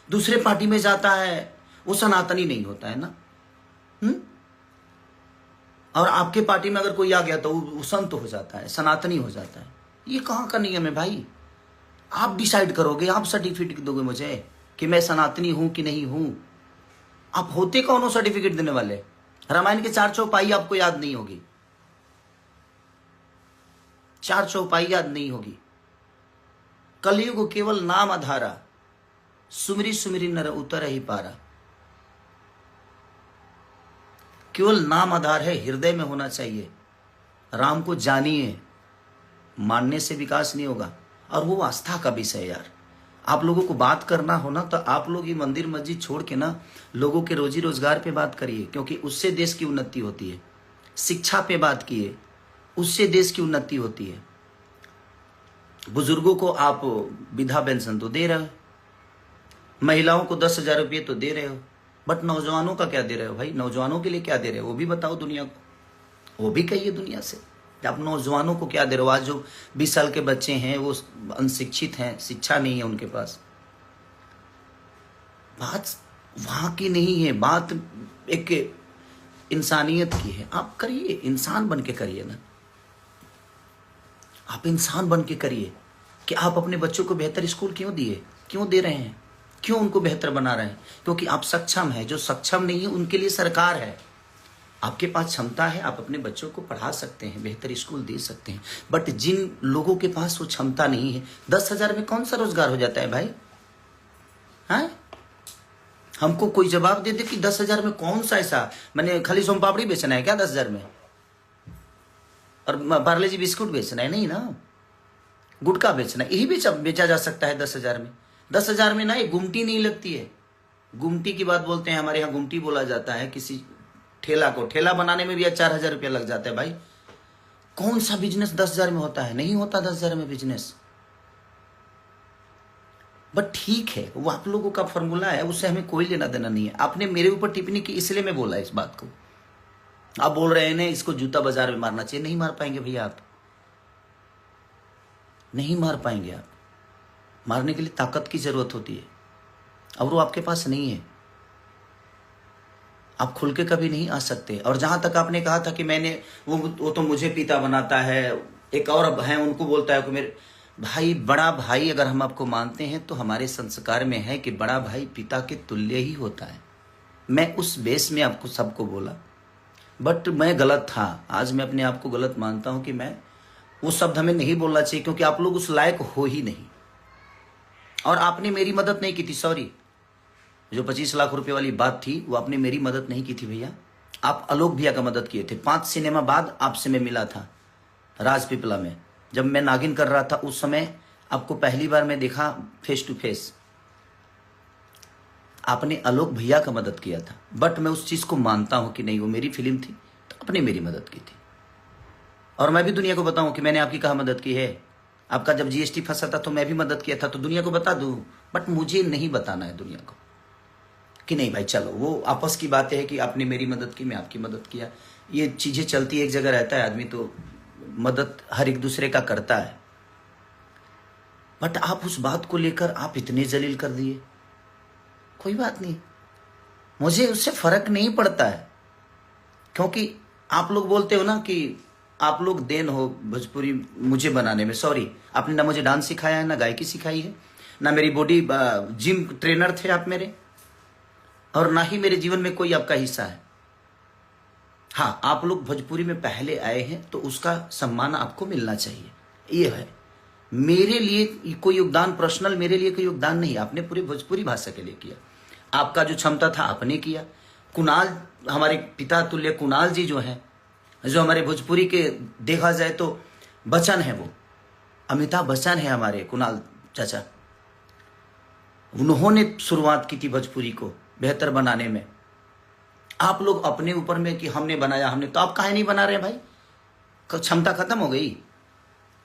दूसरे पार्टी में जाता है वो सनातनी नहीं होता है ना। और आपके पार्टी में अगर कोई आ गया तो वो संत हो जाता है, सनातनी हो जाता है। ये कहाँ का नियम है भाई? आप डिसाइड करोगे, आप सर्टिफिकेट दोगे मुझे कि मैं सनातनी हूं कि नहीं हूं। आप होते कौन हो सर्टिफिकेट देने वाले? रामायण के 4 चौपाई आपको याद नहीं होगी, 4 चौपाई याद नहीं होगी। कलयुग केवल नाम आधारा, सुमिरी सुमिरी नर उतर ही पारा। केवल नाम आधार है, हृदय में होना चाहिए। राम को जानिए, मानने से विकास नहीं होगा। और वो आस्था का विषय है यार। आप लोगों को बात करना हो ना तो आप लोग ये मंदिर मस्जिद छोड़ के ना लोगों के रोजी रोजगार पे बात करिए, क्योंकि उससे देश की उन्नति होती है। शिक्षा पे बात किए, उससे देश की उन्नति होती है। बुजुर्गों को आप विधवा पेंशन तो दे रहे हो, महिलाओं को 10,000 रुपये तो दे रहे हो, बट नौजवानों का क्या दे रहे हो भाई? नौजवानों के लिए क्या दे रहे हो वो भी बताओ दुनिया को। वो भी कहिए दुनिया से कि आप नौजवानों को क्या दे रहे हो। आज जो 20 साल के बच्चे हैं वो अनशिक्षित हैं, शिक्षा नहीं है उनके पास। बात वहां की नहीं है, बात एक इंसानियत की है। आप करिए, इंसान बन के करिए ना, आप इंसान बन के करिए कि आप अपने बच्चों को बेहतर स्कूल क्यों दिए, क्यों दे रहे हैं, क्यों उनको बेहतर बना रहे हैं? क्योंकि आप सक्षम हैं। जो सक्षम नहीं है उनके लिए सरकार है। आपके पास क्षमता है, आप अपने बच्चों को पढ़ा सकते हैं, बेहतर स्कूल दे सकते हैं। बट जिन लोगों के पास वो क्षमता नहीं है, 10,000 में कौन सा रोजगार हो जाता है भाई? हाँ, हमको कोई जवाब दे दे कि 10,000 में कौन सा ऐसा, मैंने खाली सोम पापड़ी बेचना है क्या 10,000 में? और पार्ले जी बिस्कुट बेचना है? नहीं ना, गुटखा बेचना है, यही बेचा जा सकता है 10,000 में। 10,000 में ना एक गुमटी नहीं लगती है। गुमटी की बात बोलते हैं, हमारे यहाँ गुमटी बोला जाता है किसी ठेला को। ठेला बनाने में भी 4,000 रुपया लग जाता है भाई। कौन सा बिजनेस 10,000 में होता है? नहीं होता 10,000 में बिजनेस। बट ठीक है, वो आप लोगों का फॉर्मूला है, उससे हमें कोई लेना देना नहीं है। आपने मेरे ऊपर टिप्पणी की इसलिए मैं बोला इस बात को। आप बोल रहे हैं ना इसको जूता बाजार में मारना चाहिए। नहीं मार पाएंगे भैया, आप नहीं मार पाएंगे। आप मारने के लिए ताकत की जरूरत होती है और वो आपके पास नहीं है। आप खुल के कभी नहीं आ सकते। और जहां तक आपने कहा था कि मैंने वो तो मुझे पिता बनाता है, एक और है उनको बोलता है कि मेरे भाई, बड़ा भाई अगर हम आपको मानते हैं तो हमारे संस्कार में है कि बड़ा भाई पिता के तुल्य ही होता है। मैं उस बेस में आपको सबको बोला, बट मैं गलत था। आज मैं अपने आप को गलत मानता हूं कि मैं वो शब्द हमें नहीं बोलना चाहिए, क्योंकि आप लोग उस लायक हो ही नहीं। और आपने मेरी मदद नहीं की थी, सॉरी। जो 25 लाख रुपए वाली बात थी वो आपने मेरी मदद नहीं की थी भैया। आप आलोक भैया का मदद किए थे। 5 सिनेमा बाद आपसे मैं मिला था राजपीपला में, जब मैं नागिन कर रहा था। उस समय आपको पहली बार मैं देखा फेस टू फेस। आपने आलोक भैया का मदद किया था। बट मैं उस चीज को मानता हूं कि नहीं, वो मेरी फिल्म थी तो आपने मेरी मदद की थी। और मैं भी दुनिया को बताऊं कि मैंने आपकी कहाँ मदद की है। आपका जब जीएसटी फंसा था तो मैं भी मदद किया था, तो दुनिया को बता दूं। बट मुझे नहीं बताना है दुनिया को कि नहीं भाई चलो, वो आपस की बातें है कि आपने मेरी मदद की, मैं आपकी मदद किया। ये चीजें चलती एक जगह रहता है आदमी, तो मदद हर एक दूसरे का करता है। बट आप उस बात को लेकर आप इतने जलील कर दिए। कोई बात नहीं, मुझे उससे फर्क नहीं पड़ता है, क्योंकि आप लोग बोलते हो ना कि आप लोग देन हो भोजपुरी मुझे बनाने में। सॉरी, आपने ना मुझे डांस सिखाया है, ना गायकी सिखाई है, ना मेरी बॉडी जिम ट्रेनर थे आप मेरे, और ना ही मेरे जीवन में कोई आपका हिस्सा है। हाँ, आप लोग भोजपुरी में पहले आए हैं तो उसका सम्मान आपको मिलना चाहिए। ये है मेरे लिए कोई योगदान, पर्सनल मेरे लिए कोई योगदान नहीं। आपने पूरी भोजपुरी भाषा के लिए किया। आपका जो क्षमता था आपने किया। कुणाल, हमारे पिता तुल्य कुणाल जी जो हैं, जो हमारे भोजपुरी के देखा जाए तो बच्चन है, वो अमिताभ बच्चन है हमारे कुणाल चाचा। उन्होंने शुरुआत की थी भोजपुरी को बेहतर बनाने में। आप लोग अपने ऊपर में कि हमने बनाया, हमने, तो आप काहे नहीं बना रहे भाई? क्षमता खत्म हो गई,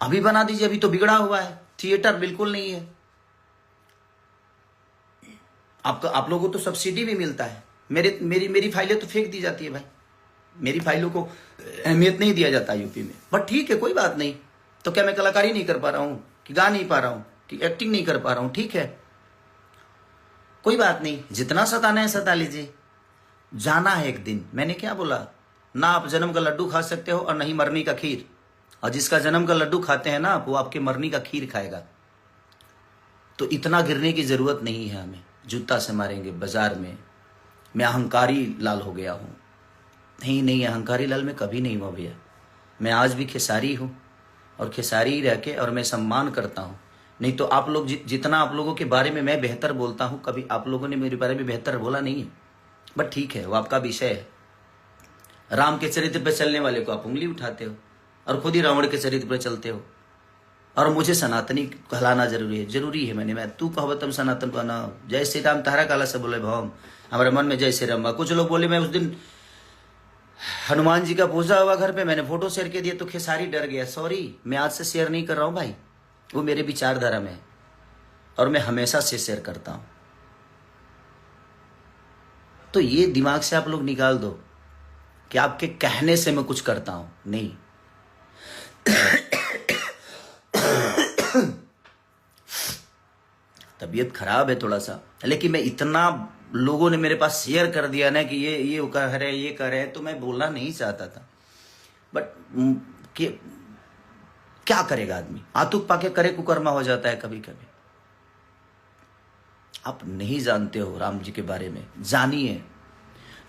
अभी बना दीजिए। अभी तो बिगड़ा हुआ है, थिएटर बिल्कुल नहीं है। आप लोगों को तो सब्सिडी भी मिलता है। मेरी फाइलें तो फेंक दी जाती है भाई। मेरी फाइलों को अहमियत नहीं दिया जाता यूपी में। बट ठीक है, कोई बात नहीं। तो क्या मैं कलाकारी नहीं कर पा रहा हूं, कि गा नहीं पा रहा हूं, कि एक्टिंग नहीं कर पा रहा हूं? ठीक है, कोई बात नहीं, जितना सताना है सता लीजिए, जाना है एक दिन। मैंने क्या बोला? ना आप जन्म का लड्डू खा सकते हो और नहीं मरनी का खीर। और जिसका जन्म का लड्डू खाते हैं ना आप, वो आपके मरनी का खीर खाएगा। तो इतना गिरने की जरूरत नहीं है हमें। जूता से मारेंगे बाजार में। मैं अहंकारी लाल हो गया हूँ? नहीं नहीं, अहंकारी लाल मैं कभी नहीं हुआ भैया। मैं आज भी खेसारी हूँ और खेसारी ही रह के, और मैं सम्मान करता हूँ। नहीं तो आप लोग जितना आप लोगों के बारे में मैं बेहतर बोलता हूँ, कभी आप लोगों ने मेरे बारे में बेहतर बोला नहीं है। बट ठीक है, वो आपका विषय है। राम के चरित्र पर चलने वाले को आप उंगली उठाते हो और खुद ही रावण के चरित्र पर चलते हो। और मुझे सनातनी कहलाना जरूरी है। मैं तू कहो तुम सनातन कहना। जय श्री राम तारा काला से बोले भवम, हमारे मन में जय श्री राम। कुछ लोग बोले, मैं उस दिन हनुमान जी का पूजा हुआ घर पे, मैंने फोटो शेयर कर दिया तो खेसारी डर गया। सॉरी, मैं आज से शेयर नहीं कर रहा हूँ भाई, वो मेरे विचारधारा में है और मैं हमेशा से शेयर करता हूं। तो ये दिमाग से आप लोग निकाल दो कि आपके कहने से मैं कुछ करता हूं, नहीं। तबीयत खराब है थोड़ा सा, लेकिन मैं इतना लोगों ने मेरे पास शेयर कर दिया ना कि ये कर रहे, ये कर रहे, तो मैं बोलना नहीं चाहता था। बट क्या करेगा आदमी, आतुक पाके करे कुकर्मा हो जाता है कभी कभी। आप नहीं जानते हो राम जी के बारे में, जानिए।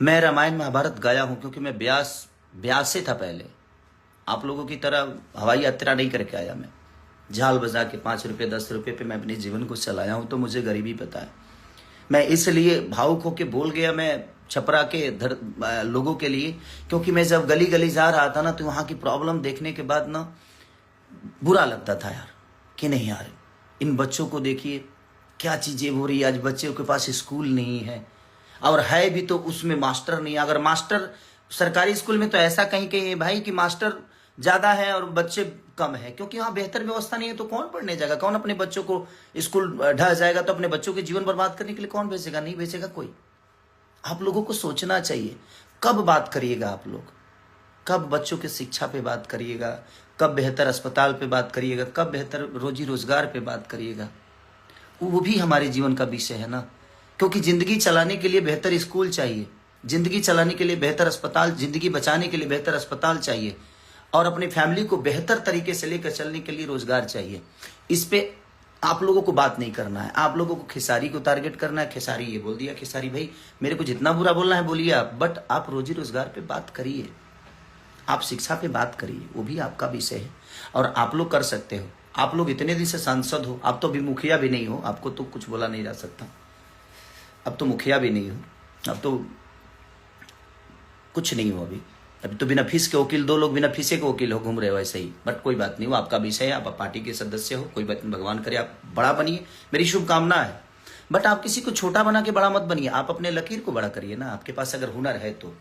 मैं रामायण महाभारत गाया हूं क्योंकि मैं ब्यास से था पहले। आप लोगों की तरह हवाई यात्रा नहीं करके आया मैं। झाल बजा के 5 रुपये 10 रुपये पे मैं अपने जीवन को चलाया हूं, तो मुझे गरीबी पता है। मैं इसलिए भावुक होके बोल गया, मैं छपरा के लोगों के लिए, क्योंकि मैं जब गली गली जा रहा था ना, तो वहां की प्रॉब्लम देखने के बाद ना बुरा लगता था यार, कि नहीं यार, इन बच्चों को देखिए क्या चीजें हो रही है। आज बच्चों के पास स्कूल नहीं है, और है भी तो उसमें मास्टर नहीं है। अगर मास्टर सरकारी स्कूल में तो ऐसा कहीं कहीं भाई कि मास्टर ज्यादा है और बच्चे कम है, क्योंकि वहां बेहतर व्यवस्था नहीं है। तो कौन पढ़ने जाएगा, कौन अपने बच्चों को स्कूल ढह जाएगा, तो अपने बच्चों के जीवन बर्बाद करने के लिए कौन भेजेगा? नहीं भेजेगा कोई। आप लोगों को सोचना चाहिए, कब बात करिएगा आप लोग, कब बच्चों की शिक्षा पे बात करिएगा, कब बेहतर अस्पताल पे बात करिएगा, कब बेहतर रोजी रोजगार पे बात करिएगा। वो भी हमारे जीवन का विषय है ना, क्योंकि जिंदगी चलाने के लिए बेहतर स्कूल चाहिए, जिंदगी चलाने के लिए बेहतर अस्पताल, जिंदगी बचाने के लिए बेहतर अस्पताल चाहिए, और अपनी फैमिली को बेहतर तरीके से लेकर चलने के लिए रोजगार चाहिए। इस पे आप लोगों को बात नहीं करना है। आप लोगों को खेसारी को टारगेट करना है। खेसारी ये बोल दिया, खेसारी भाई मेरे को जितना बुरा बोलना है बोलिए आप, बट आप रोजी रोजगार पे बात करिए, आप शिक्षा पे बात करिए, वो भी आपका विषय है और आप लोग कर सकते हो। आप लोग इतने दिन से सांसद हो, आप तो अभी मुखिया भी नहीं हो, आपको तो कुछ बोला नहीं जा सकता। अब तो मुखिया भी नहीं हो, अब तो कुछ नहीं हो। अभी तो बिना फीस के वकील, 2 लोग बिना फीसे के वकील हो घूम रहे हो ऐसे ही। बट कोई बात नहीं, वो आपका विषय है, आप पार्टी के सदस्य हो, कोई बात नहीं, भगवान करे आप बड़ा बनिए, मेरी शुभकामना है। बट आप किसी को छोटा बना के बड़ा मत बनिए, आप अपने लकीर को बड़ा करिए ना। आपके पास अगर हुनर है तो।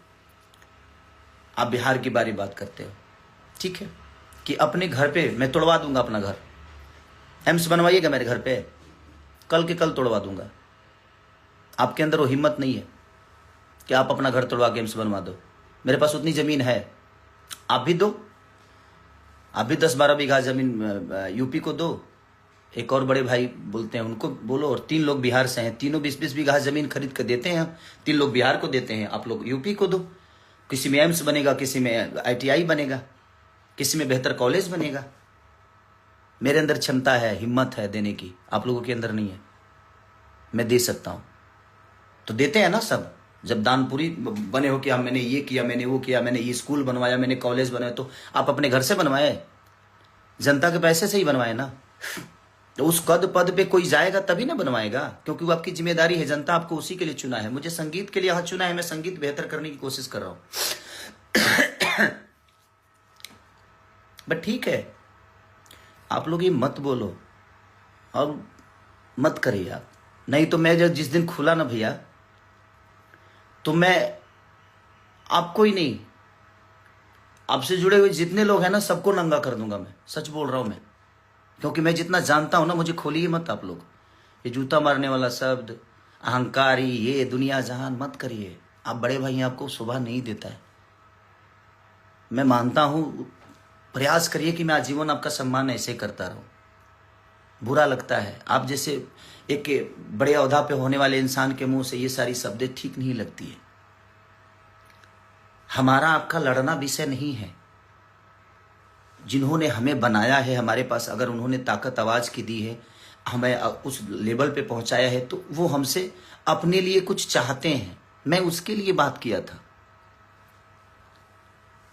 आप बिहार की बारी बात करते हो, ठीक है, कि अपने घर पे मैं तोड़वा दूंगा अपना घर, एम्स बनवाइएगा मेरे घर पे, कल के कल तोड़वा दूंगा। आपके अंदर वो हिम्मत नहीं है कि आप अपना घर तोड़वा के एम्स बनवा दो। मेरे पास उतनी जमीन है, आप भी दो, आप भी 10-12 बीघा जमीन यूपी को दो। एक और बड़े भाई बोलते हैं, उनको बोलो। और 3 लोग बिहार से हैं, तीनों 20-20 बीघा जमीन खरीद कर देते हैं। 3 लोग बिहार को देते हैं, आप लोग यूपी को दो। किसी में एम्स बनेगा, किसी में ITI बनेगा, किसी में बेहतर कॉलेज बनेगा। मेरे अंदर क्षमता है, हिम्मत है देने की, आप लोगों के अंदर नहीं है। मैं दे सकता हूं, तो देते हैं ना सब। जब दानपुरी बने हो कि मैंने ये किया, मैंने वो किया, मैंने ये स्कूल बनवाया, मैंने कॉलेज बनाया, तो आप अपने घर से बनवाए, जनता के पैसे से ही बनवाए ना। तो उस पद पे कोई जाएगा तभी ना बनवाएगा, क्योंकि वो आपकी जिम्मेदारी है। जनता आपको उसी के लिए चुना है। मुझे संगीत के लिए यहाँ चुना है, मैं संगीत बेहतर करने की कोशिश कर रहा हूं। बट ठीक है, आप लोग ये मत बोलो और मत करिए आप। नहीं तो मैं जब जिस दिन खुला ना भैया, तो मैं आपको ही नहीं, आपसे जुड़े हुए जितने लोग हैं ना, सबको नंगा कर दूंगा। मैं सच बोल रहा हूं मैं, क्योंकि मैं जितना जानता हूं ना, मुझे खोलिए मत आप लोग। ये जूता मारने वाला शब्द, अहंकारी, ये दुनिया जहान मत करिए। आप बड़े भाई, आपको शोभा नहीं देता है। मैं मानता हूं, प्रयास करिए कि मैं आजीवन आपका सम्मान ऐसे करता रहूं। बुरा लगता है। आप जैसे एक बड़े ओहदा पे होने वाले इंसान के मुंह से ये सारी शब्दें ठीक नहीं लगती है। हमारा आपका लड़ना विषय नहीं है। जिन्होंने हमें बनाया है, हमारे पास अगर उन्होंने ताकत आवाज की दी है, हमें उस लेवल पे पहुंचाया है, तो वो हमसे अपने लिए कुछ चाहते हैं। मैं उसके लिए बात किया था,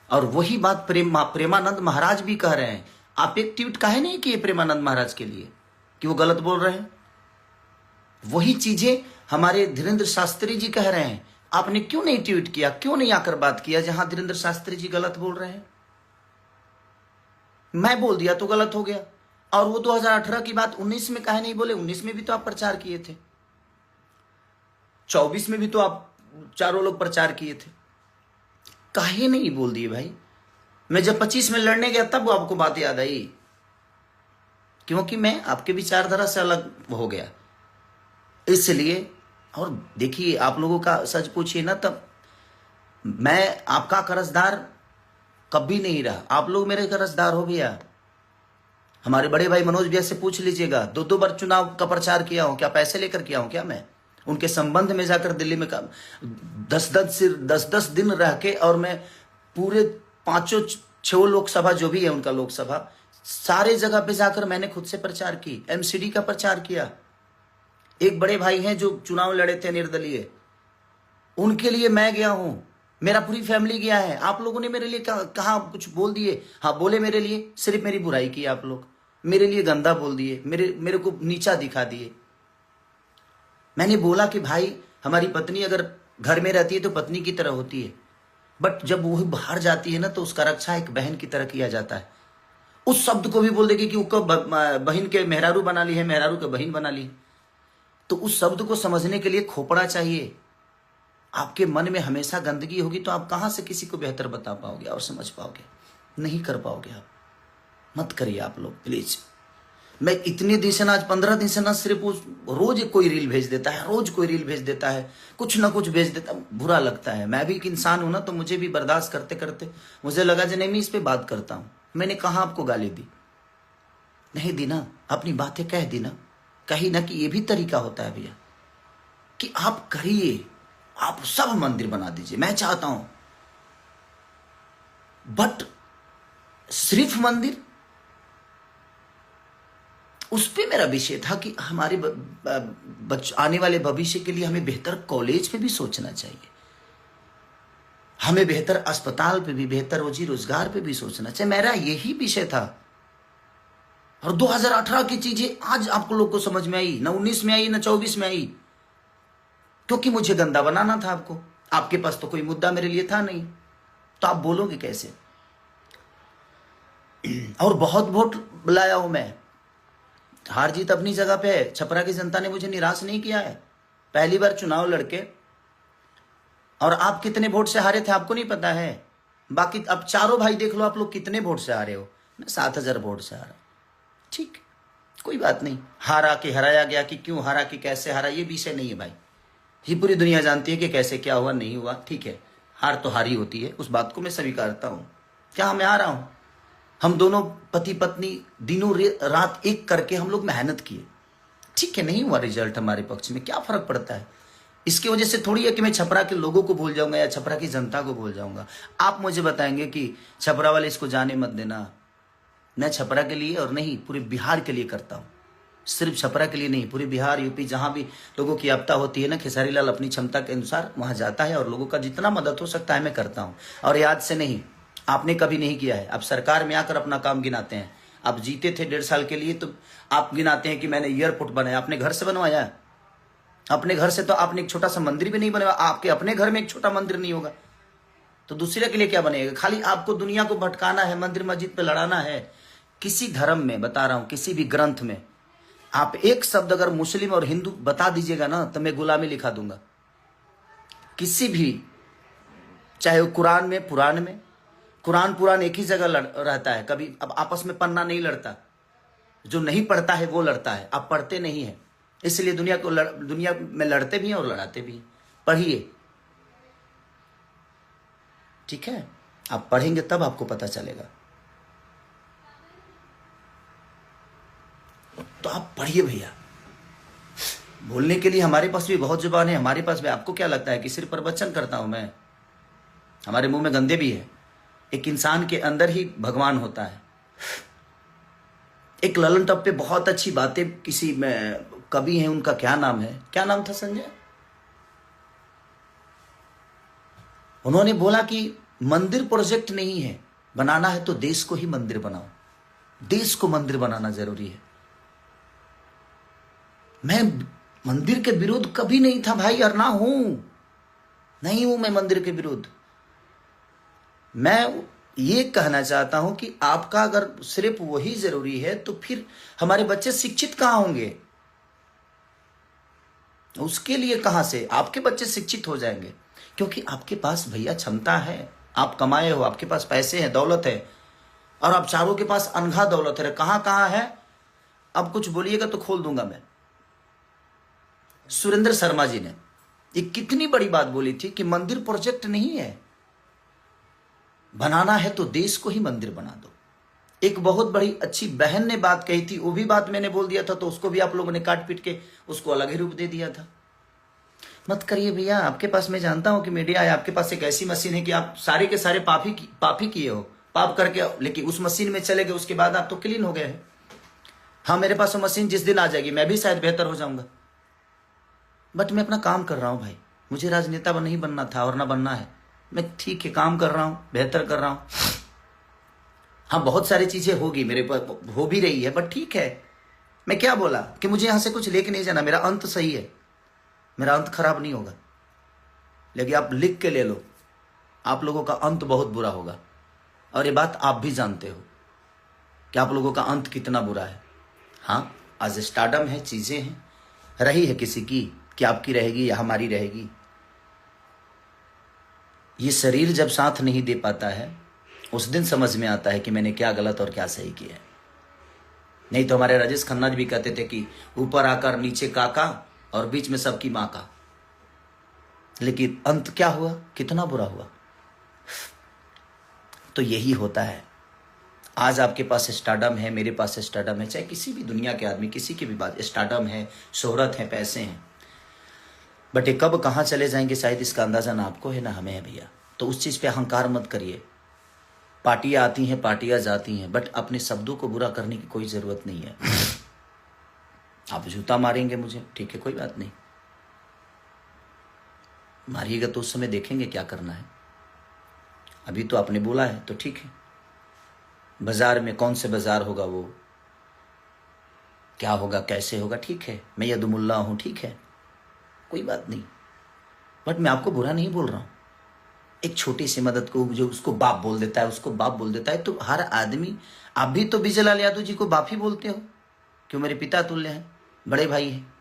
और वही बात प्रेमानंद महाराज भी कह रहे हैं। आप एक ट्वीट काहे नहीं किए प्रेमानंद महाराज के लिए कि वो गलत बोल रहे हैं? वही चीजें हमारे धीरेन्द्र शास्त्री जी कह रहे हैं। आपने क्यों नहीं ट्वीट किया, क्यों नहीं आकर बात किया जहां धीरेन्द्र शास्त्री जी गलत बोल रहे हैं? मैं बोल दिया तो गलत हो गया। और वो 2018 की बात 19 में काहे नहीं बोले? 19 में भी तो आप प्रचार किए थे, 24 में भी तो आप चारों लोग प्रचार किए थे। काहे नहीं बोल दिए भाई? मैं जब 25 में लड़ने गया तब वो आपको बात याद आई, क्योंकि मैं आपके विचारधारा से अलग हो गया इसलिए। और देखिए, आप लोगों का सच पूछिए ना, तब मैं आपका कर्जदार कभी नहीं रहा। आप लोग मेरे कर्जदार हो भैया। हमारे बड़े भाई मनोज भैया से पूछ लीजिएगा, 2 बार चुनाव का प्रचार किया हूं क्या? पैसे लेकर किया हूं क्या? मैं उनके संबंध में जाकर दिल्ली में 10-10 दिन रह के, और मैं पूरे 5-6 लोकसभा जो भी है उनका लोकसभा, सारे जगह पे जाकर मैंने खुद से प्रचार की, एमसीडी का प्रचार किया। एक बड़े भाई हैं जो चुनाव लड़े थे निर्दलीय, उनके लिए मैं गया हूं, मेरा पूरी फैमिली गया है। आप लोगों ने मेरे लिए कहा कुछ बोल दिए? हाँ बोले, मेरे लिए सिर्फ मेरी बुराई की आप लोग, मेरे लिए गंदा बोल दिए, मेरे को नीचा दिखा दिए। मैंने बोला कि भाई, हमारी पत्नी अगर घर में रहती है तो पत्नी की तरह होती है, बट जब वो बाहर जाती है ना, तो उसका रक्षा एक बहन की तरह किया जाता है। उस शब्द को भी बोल देगी कि उसको बहन के मेहरारू बना ली है, मेहरारू के बहन बना ली है। तो उस शब्द को समझने के लिए खोपड़ा चाहिए। आपके मन में हमेशा गंदगी होगी तो आप कहां से किसी को बेहतर बता पाओगे और समझ पाओगे? नहीं कर पाओगे आप। मत करिए आप लोग प्लीज। मैं इतने दिन से ना, आज 15 दिन से ना, सिर्फ रोज कोई रील भेज देता है, रोज कोई रील भेज देता है, कुछ ना कुछ भेज देता है। बुरा लगता है। मैं भी एक इंसान हूं ना, तो मुझे भी बर्दाश्त करते करते मुझे लगा कि नहीं, मैं इस पे बात करता हूं। मैंने कहा आपको गाली दी? नहीं दी ना, अपनी बातें कह दी ना। कहीं ना कि ये भी तरीका होता है भैया, कि आप करिए, आप सब मंदिर बना दीजिए, मैं चाहता हूं, बट सिर्फ मंदिर, उस पे मेरा विषय था कि हमारे आने वाले भविष्य के लिए हमें बेहतर कॉलेज पे भी सोचना चाहिए, हमें बेहतर अस्पताल पे भी, बेहतर रोजी रोजगार पे भी सोचना चाहिए। मेरा यही विषय था। और 2018 की चीजें आज आपको लोग को समझ में आई, ना 19 में आई, ना 24 में आई, क्योंकि मुझे गंदा बनाना था आपको। आपके पास तो कोई मुद्दा मेरे लिए था नहीं, तो आप बोलोगे कैसे? और बहुत वोट बुलाया हूं मैं, हार जीत अपनी जगह पे है। छपरा की जनता ने मुझे निराश नहीं किया है। पहली बार चुनाव लड़के, और आप कितने वोट से हारे थे आपको नहीं पता है। बाकी अब चारों भाई देख लो, आप लोग कितने वोट से हारे हो। मैं 7,000 वोट से हारा। ठीक, कोई बात नहीं। हारा कि हराया गया, कि क्यों हारा, कि कैसे हारा, ये विषय नहीं है भाई। ये पूरी दुनिया जानती है कि कैसे क्या हुआ, नहीं हुआ, ठीक है। हार तो हारी होती है, उस बात को मैं स्वीकारता हूं। क्या मैं हारा हूं? हम दोनों पति पत्नी दिनों रात एक करके हम लोग मेहनत किए, ठीक है। नहीं हुआ रिजल्ट हमारे पक्ष में, क्या फर्क पड़ता है? इसकी वजह से थोड़ी है कि मैं छपरा के लोगों को भूल जाऊंगा या छपरा की जनता को भूल जाऊंगा। आप मुझे बताएंगे कि छपरा वाले इसको जाने मत देना। मैं छपरा के लिए और नहीं, पूरे बिहार के लिए करता हूं। सिर्फ छपरा के लिए नहीं, पूरे बिहार यूपी जहां भी लोगों की आपदा होती है ना, खेसारी लाल अपनी क्षमता के अनुसार वहां जाता है और लोगों का जितना मदद हो सकता है मैं करता हूं। और याद से नहीं, आपने कभी नहीं किया है। आप सरकार में आकर अपना काम गिनाते हैं। आप जीते थे 1.5 साल के लिए, तो आप गिनाते हैं कि मैंने एयरपोर्ट बनाया। अपने घर से बनवाया? अपने घर से तो आपने एक छोटा सा मंदिर भी नहीं बनवाया। आपके अपने घर में एक छोटा मंदिर नहीं होगा, तो दूसरे के लिए क्या बनेगा? खाली आपको दुनिया को भटकाना है, मंदिर मस्जिद पे लड़ाना है। किसी धर्म में बता रहा हूं, किसी भी ग्रंथ में आप एक शब्द अगर मुस्लिम और हिंदू बता दीजिएगा ना, तो मैं गुलामी लिखा दूंगा। किसी भी, चाहे वो कुरान में, पुराण में, कुरान एक ही जगह रहता है। कभी अब आपस में पन्ना नहीं लड़ता। जो नहीं पढ़ता है वो लड़ता है, आप पढ़ते नहीं है, इसलिए दुनिया में लड़ते भी हैं और लड़ाते भी हैं। पढ़िए, ठीक है? आप पढ़ेंगे तब आपको पता चलेगा। तो आप पढ़िए भैया। बोलने के लिए हमारे पास भी बहुत जुबान है, हमारे पास भी। आपको क्या लगता है कि सिर्फ प्रवचन करता हूं मैं? हमारे मुंह में गंदे भी है। एक इंसान के अंदर ही भगवान होता है। एक ललन टॉप पे बहुत अच्छी बातें किसी में कवि हैं, उनका क्या नाम है, क्या नाम था संजय? उन्होंने बोला कि मंदिर प्रोजेक्ट नहीं है, बनाना है तो देश को ही मंदिर बनाओ। देश को मंदिर बनाना जरूरी है। मैं मंदिर के विरुद्ध कभी नहीं था भाई, और ना हूं, नहीं हूं मैं मंदिर के विरुद्ध। मैं ये कहना चाहता हूं कि आपका अगर सिर्फ वही जरूरी है तो फिर हमारे बच्चे शिक्षित कहां होंगे? उसके लिए कहां से आपके बच्चे शिक्षित हो जाएंगे? क्योंकि आपके पास भैया क्षमता है, आप कमाए हो, आपके पास पैसे हैं, दौलत है, और आप चारों के पास अनघा दौलत है। कहां कहां है? अब कुछ बोलिएगा तो खोल दूंगा मैं। सुरेंद्र शर्मा जी ने ये कितनी बड़ी बात बोली थी कि मंदिर प्रोजेक्ट नहीं है, बनाना है तो देश को ही मंदिर बना दो। एक बहुत बड़ी अच्छी बहन ने बात कही थी, वो भी बात मैंने बोल दिया था, तो उसको भी आप लोगों ने काट पीट के उसको अलग ही रूप दे दिया था। मत करिए भैया। आपके पास, मैं जानता हूं कि मीडिया है, आपके पास एक ऐसी मशीन है कि आप सारे के सारे पाप ही किए हो, पाप करके, लेकिन उस मशीन में चले गए, उसके बाद आप तो क्लीन हो गए हैं। हाँ, मेरे पास वो मशीन जिस दिन आ जाएगी मैं भी शायद बेहतर हो जाऊंगा, बट मैं अपना काम कर रहा हूं भाई। मुझे राजनेता नहीं बनना था और ना बनना है। मैं ठीक है काम कर रहा हूं, बेहतर कर रहा हूं। हाँ, बहुत सारी चीजें होगी, मेरे पास हो भी रही है, बट ठीक है। मैं क्या बोला कि मुझे यहां से कुछ लेके नहीं जाना, मेरा अंत सही है, मेरा अंत खराब नहीं होगा। लेकिन आप लिख के ले लो, आप लोगों का अंत बहुत बुरा होगा, और ये बात आप भी जानते हो कि आप लोगों का अंत कितना बुरा है। हाँ, आज स्टारडम है, चीजें हैं, रही है किसी की, कि आपकी रहेगी या हमारी रहेगी। ये शरीर जब साथ नहीं दे पाता है, उस दिन समझ में आता है कि मैंने क्या गलत और क्या सही किया है। नहीं तो हमारे राजेश खन्ना जी भी कहते थे कि ऊपर आकर नीचे काका और बीच में सबकी माँ का। लेकिन अंत क्या हुआ, कितना बुरा हुआ। तो यही होता है। आज आपके पास स्टारडम है, मेरे पास स्टारडम है, चाहे किसी भी दुनिया के आदमी, किसी की भी बात, स्टारडम है, शोहरत है, पैसे हैं, बट ये कब कहाँ चले जाएंगे शायद इसका अंदाजा ना आपको है ना हमें है भैया। तो उस चीज पे अहंकार मत करिए। पार्टियां आती हैं, पार्टियां जाती हैं, बट अपने शब्दों को बुरा करने की कोई जरूरत नहीं है। आप जूता मारेंगे मुझे, ठीक है, कोई बात नहीं, मारिएगा तो उस समय देखेंगे क्या करना है। अभी तो आपने बोला है तो ठीक है। बाजार में कौन से बाजार होगा, वो क्या होगा, कैसे होगा, ठीक है, मैं यदुमुल्ला हूं, ठीक है, कोई बात नहीं, बट मैं आपको बुरा नहीं बोल रहा हूं। एक छोटी सी मदद को जो उसको बाप बोल देता है, उसको बाप बोल देता है, तो हर आदमी, आप भी तो विजय लाल यादव जी को बाप ही बोलते हो, क्यों, मेरे पिता तुल्य हैं, बड़े भाई हैं,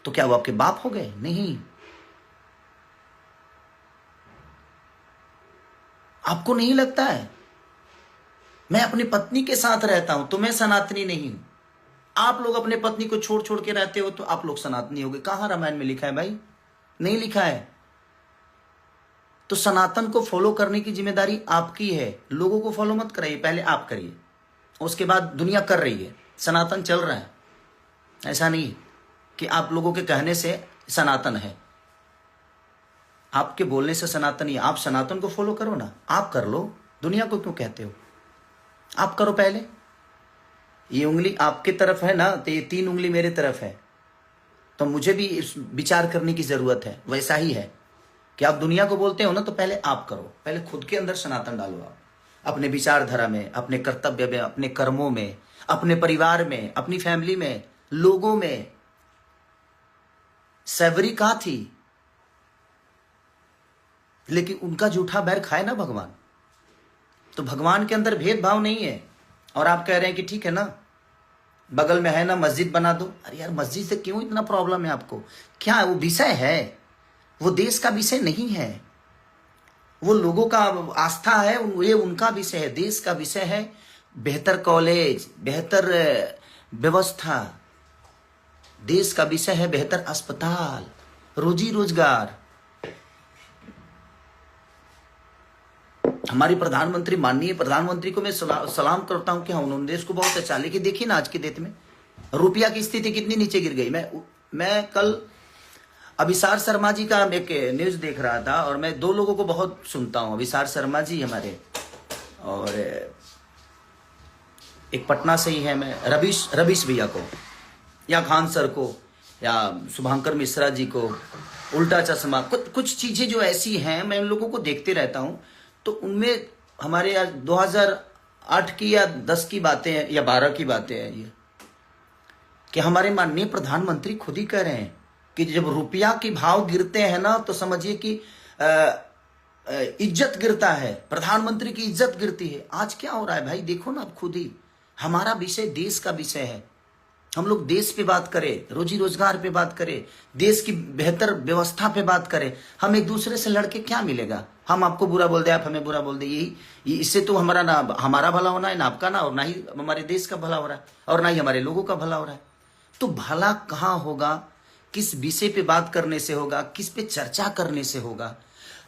तो क्या वो आपके बाप हो गए? नहीं। आपको नहीं लगता है? मैं अपनी पत्नी के साथ रहता हूं तो मैं सनातनी नहीं हूं। आप लोग अपने पत्नी को छोड़ छोड़ के रहते हो तो आप लोग सनातनी हो गए। कहां रामायण में लिखा है भाई? नहीं लिखा है। तो सनातन को फॉलो करने की जिम्मेदारी आपकी है। लोगों को फॉलो मत कराइए, पहले आप करिए, उसके बाद दुनिया कर रही है, सनातन चल रहा है। ऐसा नहीं कि आप लोगों के कहने से सनातन है, आपके बोलने से सनातन ही। आप सनातन को फॉलो करो ना, आप कर लो, दुनिया को क्यों कहते हो? आप करो पहले। ये उंगली आपके तरफ है ना, तो ये 3 उंगली मेरे तरफ है, तो मुझे भी इस विचार करने की जरूरत है। वैसा ही है कि आप दुनिया को बोलते हो ना, तो पहले आप करो, पहले खुद के अंदर सनातन डालो। आप अपने विचारधारा में, अपने कर्तव्य में, अपने कर्मों में, अपने परिवार में, अपनी फैमिली में, लोगों में। सैवरी कहां थी, लेकिन उनका जूठा बैर खाए ना भगवान। तो भगवान के अंदर भेदभाव नहीं है। और आप कह रहे हैं कि ठीक है ना, बगल में है ना, मस्जिद बना दो। अरे यार, मस्जिद से क्यों इतना प्रॉब्लम है आपको? क्या वो विषय है? वो देश का विषय नहीं है, वो लोगों का आस्था है, ये उनका विषय है। देश का विषय है बेहतर कॉलेज, बेहतर व्यवस्था। देश का विषय है बेहतर अस्पताल, रोजी रोजगार। हमारी प्रधानमंत्री, माननीय प्रधानमंत्री को मैं सलाम करता हूं कि हाँ, उन्होंने देश को बहुत अच्छा, लेकिन देखिए ना आज के डेट में रुपया की स्थिति कितनी नीचे गिर गई। मैं कल अभिसार शर्मा जी का एक न्यूज देख रहा था, और मैं दो लोगों को बहुत सुनता हूं, अभिसार शर्मा जी हमारे, और एक पटना से ही है, मैं रवीश भैया को, या खान सर को, या शुभांकर मिश्रा जी को, उल्टा चश्मा, कुछ चीजें जो ऐसी हैं, मैं उन लोगों को देखते रहता हूं। तो उनमें हमारे यार 2008 की या 10 की बातें हैं या 12 की बातें हैं ये, कि हमारे माननीय प्रधानमंत्री खुद ही कह रहे हैं कि जब रुपया के भाव गिरते हैं ना, तो समझिए कि इज्जत गिरता है, प्रधानमंत्री की इज्जत गिरती है। आज क्या हो रहा है भाई, देखो ना आप खुद ही। हमारा विषय देश का विषय है, हम लोग देश पे बात करें, रोजी रोजगार पे बात करें, देश की बेहतर व्यवस्था पे बात करें। हम एक दूसरे से लड़के क्या मिलेगा? हम आपको बुरा बोल दे, आप हमें बुरा बोल दे, यही इससे तो हमारा भला होना है ना आपका, ना, और ना ही हमारे देश का भला हो रहा है, और ना ही हमारे लोगों का भला हो रहा है। तो भला कहाँ होगा? किस विषय पे बात करने से होगा, किस पे चर्चा करने से होगा?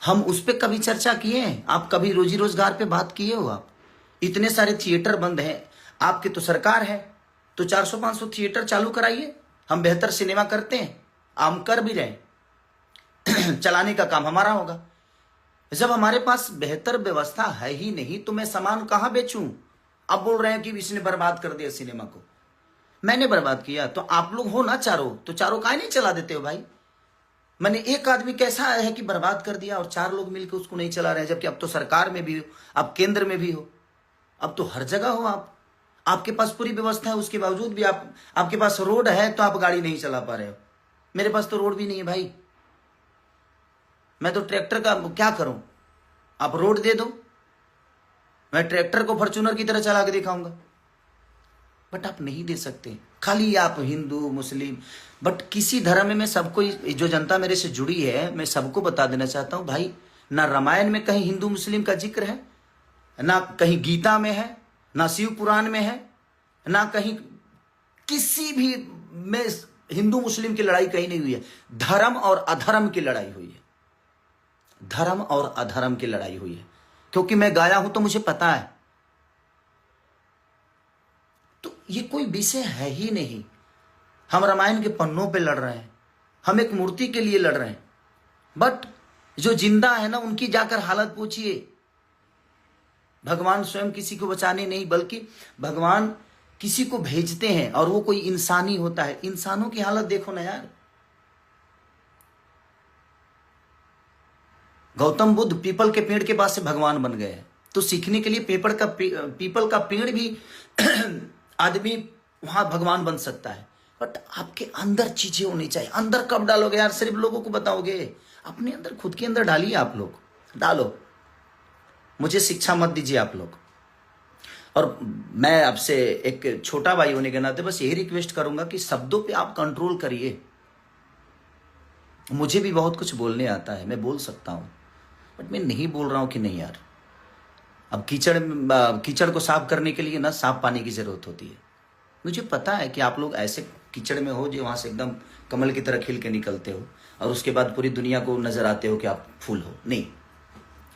हम उस पर कभी चर्चा किए हैं? आप कभी रोजी रोजगार पे बात किए हो? आप इतने सारे थिएटर बंद हैं, आपके तो सरकार है, तो 400-500 थिएटर चालू कराइए। हम बेहतर सिनेमा करते हैं, हम कर भी रहे चलाने का काम हमारा होगा। जब हमारे पास बेहतर व्यवस्था है ही नहीं, तो मैं सामान कहां बेचूं? अब बोल रहे हैं कि इसने बर्बाद कर दिया सिनेमा को। मैंने बर्बाद किया? तो आप लोग हो ना चारों, तो चारों काहे नहीं चला देते हो भाई? मैंने एक आदमी कैसा है कि बर्बाद कर दिया और 4 लोग मिलकर उसको नहीं चला रहे हैं, जबकि अब तो सरकार में भी हो, अब केंद्र में भी हो, अब तो हर जगह हो आप, आपके पास पूरी व्यवस्था है, उसके बावजूद भी आपके पास रोड है तो आप गाड़ी नहीं चला पा रहे हो। मेरे पास तो रोड भी नहीं है भाई, मैं तो ट्रैक्टर का क्या करूं? आप रोड दे दो, मैं ट्रैक्टर को फॉर्च्यूनर की तरह चला के दिखाऊंगा, बट आप नहीं दे सकते। खाली आप हिंदू मुस्लिम, बट किसी धर्म में मैं सबको, जो जनता मेरे से जुड़ी है, मैं सबको बता देना चाहता हूं भाई, ना रामायण में कहीं हिंदू मुस्लिम का जिक्र है, ना कहीं गीता में है, ना शिव पुराण में है, ना कहीं किसी भी में हिंदू मुस्लिम की लड़ाई कहीं नहीं हुई है। धर्म और अधर्म की लड़ाई हुई है, धर्म और अधर्म की लड़ाई हुई है, क्योंकि मैं गाया हूं तो मुझे पता है। तो ये कोई विषय है ही नहीं। हम रामायण के पन्नों पे लड़ रहे हैं, हम एक मूर्ति के लिए लड़ रहे हैं, बट जो जिंदा है ना, उनकी जाकर हालत पूछिए। भगवान स्वयं किसी को बचाने नहीं, बल्कि भगवान किसी को भेजते हैं, और वो कोई इंसानी होता है। इंसानों की हालत देखो ना यार। गौतम बुद्ध पीपल के पेड़ के पास से भगवान बन गए हैं, तो सीखने के लिए पीपल का पेड़ भी आदमी वहां भगवान बन सकता है। बट आपके अंदर चीजें होनी चाहिए। अंदर कब डालोगे यार? सिर्फ लोगों को बताओगे? अपने अंदर, खुद के अंदर डालिए। आप लोग डालो, मुझे शिक्षा मत दीजिए आप लोग। और मैं आपसे एक छोटा भाई होने के नाते बस यही रिक्वेस्ट करूंगा कि शब्दों पे आप कंट्रोल करिए। मुझे भी बहुत कुछ बोलने आता है, मैं बोल सकता हूं, बट मैं नहीं बोल रहा हूं कि नहीं यार। अब कीचड़ को साफ करने के लिए ना साफ पानी की जरूरत होती है। मुझे पता है कि आप लोग ऐसे कीचड़ में हो जो वहां से एकदम कमल की तरह खिल के निकलते हो, और उसके बाद पूरी दुनिया को नजर आते हो कि आप फूल हो। नहीं,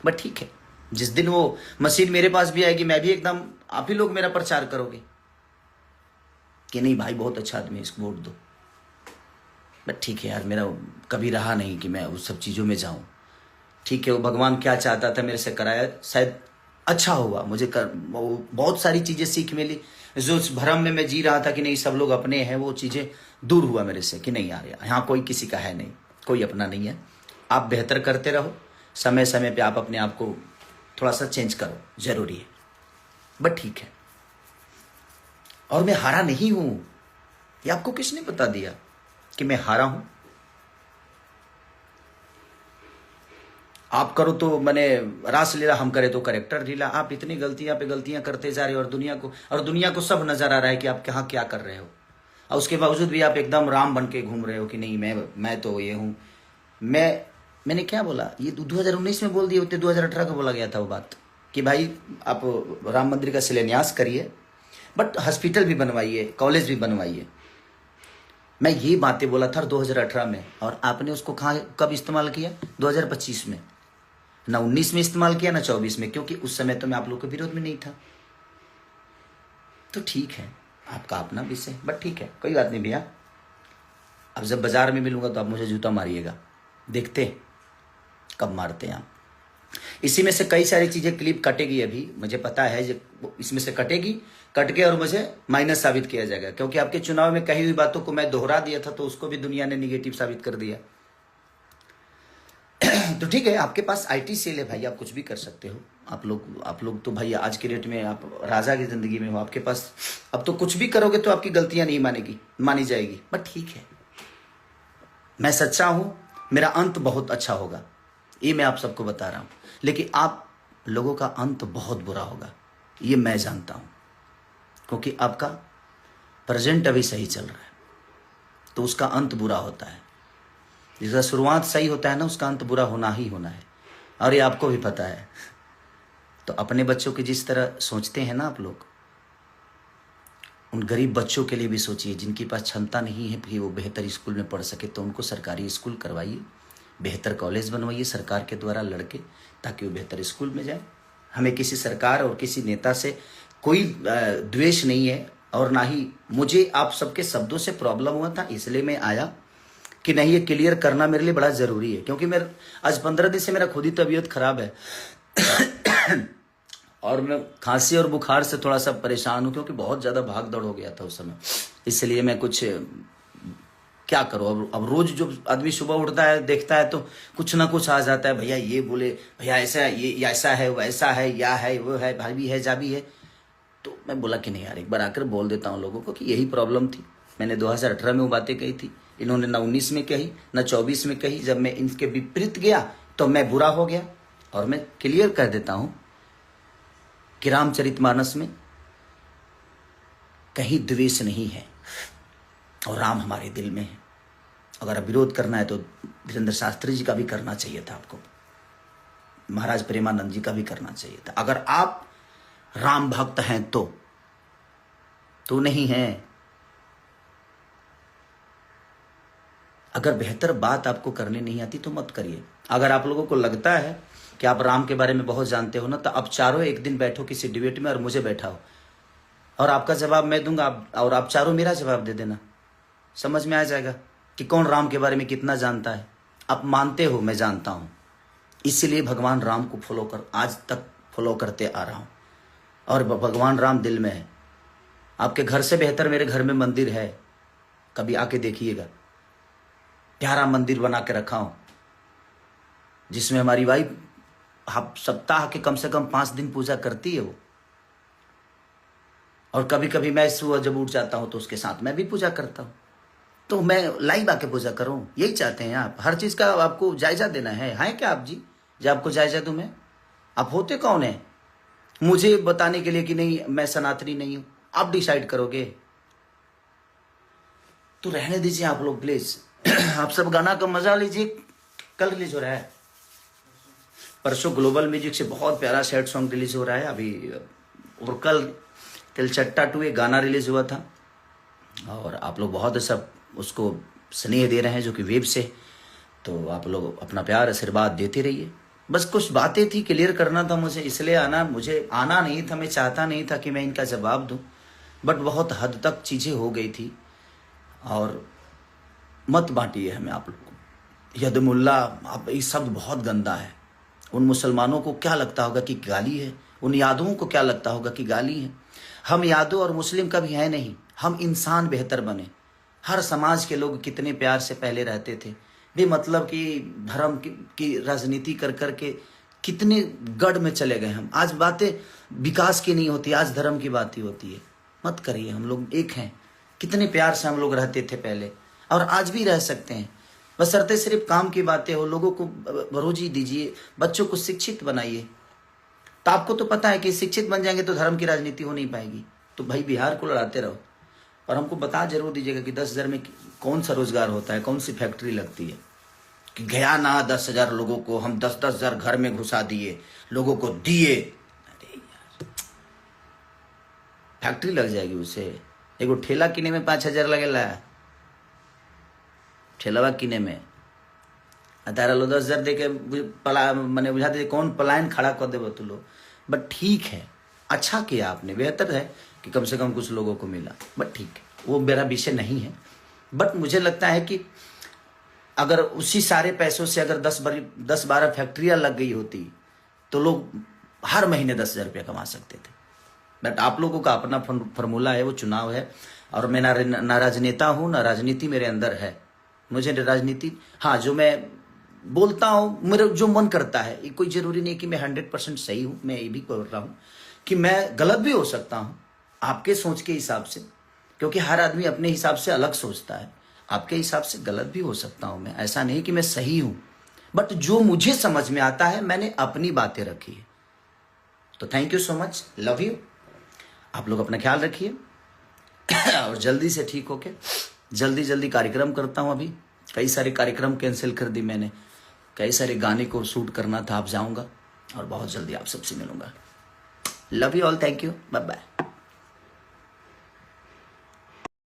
बट ठीक है, जिस दिन वो मशीन मेरे पास भी आएगी, मैं भी एकदम, आप ही लोग मेरा प्रचार करोगे कि नहीं भाई बहुत अच्छा आदमी है, इसको वोट दो। बट ठीक है यार, मेरा कभी रहा नहीं कि मैं उस सब चीज़ों में जाऊं। ठीक है, वो भगवान क्या चाहता था मेरे से कराया, शायद अच्छा हुआ। मुझे बहुत सारी चीज़ें सीख मिली। जो उस भ्रम में मैं जी रहा था कि नहीं सब लोग अपने हैं, वो चीज़ें दूर हुआ मेरे से कि नहीं यार, यहाँ कोई किसी का है नहीं, कोई अपना नहीं है। आप बेहतर करते रहो, समय समय पे आप अपने आप को थोड़ा सा चेंज करो, जरूरी है। बट ठीक है, और मैं हारा नहीं हूं। ये आपको किसने बता दिया कि मैं हारा हूं? आप करो तो मैंने रास लीला, हम करे तो करेक्टर लीला। आप इतनी गलतियां पे गलतियां करते जा रहे हो, और दुनिया को सब नजर आ रहा है कि आप कहाँ क्या कर रहे हो, और उसके बावजूद भी आप एकदम राम बन के घूम रहे हो कि नहीं मैं तो ये हूं। मैंने क्या बोला? ये 2019 में बोल दिए होते, 2018 को बोला गया था वो बात कि भाई आप राम मंदिर का शिलान्यास करिए, बट हॉस्पिटल भी बनवाइए, कॉलेज भी बनवाइए। मैं ये बातें बोला था 2018 में, और आपने उसको कब इस्तेमाल किया? 2025 में। ना 19 में इस्तेमाल किया ना 24 में, क्योंकि उस समय तो मैं आप लोग के विरोध में नहीं था। तो ठीक है, आपका अपना विषय, बट ठीक है, कोई बात नहीं भैया। अब जब बाजार में मिलूंगा तो आप मुझे जूता मारिएगा, देखते हैं कब मारते हैं आप। इसी में से कई सारी चीजें क्लिप कटेगी, अभी मुझे पता है इसमें से कटेगी, कट के और मुझे माइनस साबित किया जाएगा, क्योंकि आपके चुनाव में कही हुई बातों को मैं दोहरा दिया था, तो उसको भी दुनिया ने निगेटिव साबित कर दिया। तो ठीक है, आपके पास आईटी सेल है भाई, आप कुछ भी कर सकते हो। आप लोग तो भाई आज के डेट में आप राजा की जिंदगी में हो, आपके पास अब तो कुछ भी करोगे तो आपकी गलतियां नहीं मानी जाएगी। बट ठीक है, मैं सच्चा हूं, मेरा अंत बहुत अच्छा होगा, ये मैं आप सबको बता रहा हूं। लेकिन आप लोगों का अंत बहुत बुरा होगा, ये मैं जानता हूं, क्योंकि आपका प्रेजेंट अभी सही चल रहा है, तो उसका अंत बुरा होता है। जिसका शुरुआत सही होता है ना, उसका अंत बुरा होना ही होना है, और ये आपको भी पता है। तो अपने बच्चों की जिस तरह सोचते हैं ना आप लोग, उन गरीब बच्चों के लिए भी सोचिए, जिनके पास क्षमता नहीं है कि वो बेहतर स्कूल में पढ़ सके, तो उनको सरकारी स्कूल करवाइए, बेहतर कॉलेज बनवाइए सरकार के द्वारा लड़के, ताकि वो बेहतर स्कूल में जाए। हमें किसी सरकार और किसी नेता से कोई द्वेष नहीं है, और ना ही मुझे आप सबके शब्दों से प्रॉब्लम हुआ था, इसलिए मैं आया कि नहीं, ये क्लियर करना मेरे लिए बड़ा जरूरी है, क्योंकि मेरा आज 15 दिन से मेरा खुद ही तबीयत खराब है और मैं खांसी और बुखार से थोड़ा सा परेशान हूँ, क्योंकि बहुत ज़्यादा भाग दौड़ हो गया था उस समय। इसलिए मैं कुछ क्या करूँ, अब रोज जो आदमी सुबह उठता है देखता है तो कुछ ना कुछ आ जाता है, भैया ये बोले, भैया ऐसा है, ये ऐसा है, वैसा है, या है, वो है, भाभी है, जाबी है। तो मैं बोला कि नहीं यार, एक बार आकर बोल देता हूँ लोगों को कि यही प्रॉब्लम थी। मैंने 2018 में वो बातें कही थी, इन्होंने ना 19 में कही ना 24 में कही। जब मैं इनके विपरीत गया तो मैं बुरा हो गया। और मैं क्लियर कर देता हूं कि रामचरितमानस में कहीं द्वेष नहीं है, और राम हमारे दिल में है। अगर विरोध करना है तो धीरेन्द्र शास्त्री जी का भी करना चाहिए था, आपको महाराज प्रेमानंद जी का भी करना चाहिए था। अगर आप राम भक्त हैं तो नहीं है। अगर बेहतर बात आपको करनी नहीं आती तो मत करिए। अगर आप लोगों को लगता है कि आप राम के बारे में बहुत जानते हो ना, तो आप चारों एक दिन बैठो किसी डिबेट में और मुझे बैठाओ, और आपका जवाब मैं दूंगा, और आप चारों मेरा जवाब दे देना। समझ में आ जाएगा कि कौन राम के बारे में कितना जानता है। आप मानते हो, मैं जानता हूं, इसीलिए भगवान राम को आज तक फॉलो करते आ रहा हूं, और भगवान राम दिल में है। आपके घर से बेहतर मेरे घर में मंदिर है, कभी आके देखिएगा। प्यारा मंदिर बना के रखा हूं, जिसमें हमारी वाइफ सप्ताह के कम से कम 5 दिन पूजा करती है वो। और कभी कभी मैं सुबह जब उठ जाता हूं तो उसके साथ मैं भी पूजा करता हूं। तो मैं लाइव आके पूजा करूं, यही चाहते हैं आप। हर चीज का आपको जायजा देना है क्या आप जी? जब आपको जायजा दूं मैं, आप होते कौन है मुझे बताने के लिए कि नहीं मैं सनातनी नहीं हूं? आप डिसाइड करोगे। तो रहने दीजिए आप लोग प्लीज। आप सब गाना का मजा लीजिए। कल रिलीज हो रहा है, परसों ग्लोबल म्यूजिक से बहुत प्यारा सैड सॉन्ग रिलीज हो रहा है अभी। और कल तिलचट्टा 2 एक गाना रिलीज हुआ था, और आप लोग बहुत सब उसको स्नेह दे रहे हैं, जो कि वेब से। तो आप लोग अपना प्यार आशीर्वाद देते रहिए। बस कुछ बातें थी, क्लियर करना था मुझे, इसलिए आना। मुझे आना नहीं था, मैं चाहता नहीं था कि मैं इनका जवाब दूं, बट बहुत हद तक चीज़ें हो गई थी। और मत बांटिए हमें आप लोग को। यदमुल्ला, आप ये शब्द बहुत गंदा है। उन मुसलमानों को क्या लगता होगा कि गाली है, उन यादवों को क्या लगता होगा कि गाली है। हम यादव और मुस्लिम कभी है नहीं, हम इंसान बेहतर बने। हर समाज के लोग कितने प्यार से पहले रहते थे, बेमतलब कि धर्म की राजनीति कर करके कितने गढ़ में चले गए हम। आज बातें विकास की नहीं होती, आज धर्म की बात ही होती है। मत करिए, हम लोग एक हैं। कितने प्यार से हम लोग रहते थे पहले, और आज भी रह सकते हैं। बशर्ते सिर्फ काम की बातें हो। लोगों को रोजी दीजिए, बच्चों को शिक्षित बनाइए। तो आपको तो पता है कि शिक्षित बन जाएंगे तो धर्म की राजनीति हो नहीं पाएगी। तो भाई बिहार को लड़ाते रहो, और हमको बता जरूर दीजिएगा कि 10,000 में कौन सा रोजगार होता है, कौन सी फैक्ट्री लगती है। कि गया ना 10,000 लोगों को हम 10,000 घर में घुसा दिए, लोगों को दिए। अरे यार, फैक्ट्री लग जाएगी उसे। एगो ठेला किने में 5,000 लगेला, ठेलावा किने में। तारा लो 10,000 दे के पला मैंने बुझा दे कौन पलायन खड़ा कर दे तू लो। बट ठीक है, अच्छा किया आपने, बेहतर है कि कम से कम कुछ लोगों को मिला। बट ठीक है, वो मेरा विषय नहीं है। बट मुझे लगता है कि अगर उसी सारे पैसों से अगर 10-12 फैक्ट्रियां लग गई होती तो लोग हर महीने 10,000 रुपया कमा सकते थे। बट आप लोगों का अपना फॉर्मूला है, वो चुनाव है। और मैं ना राजनेता हूँ ना राजनीति मेरे अंदर है। मुझे राजनीति, हाँ, जो मैं बोलता हूँ मेरा जो मन करता है, ये कोई जरूरी नहीं कि मैं 100% सही हूँ। मैं ये भी बोल रहा हूँ कि मैं गलत भी हो सकता हूँ आपके सोच के हिसाब से, क्योंकि हर आदमी अपने हिसाब से अलग सोचता है। आपके हिसाब से गलत भी हो सकता हूँ मैं, ऐसा नहीं कि मैं सही हूँ। बट जो मुझे समझ में आता है मैंने अपनी बातें रखी है। तो thank you so much, love you. आप लोग अपना ख्याल रखिए और जल्दी से ठीक होके जल्दी कार्यक्रम करता हूँ। अभी कई सारे कार्यक्रम कैंसिल कर दी मैंने, कई सारे गाने को शूट करना था। आप जाऊंगा और बहुत जल्दी आप सबसे मिलूंगा। Love you all, thank you, bye bye.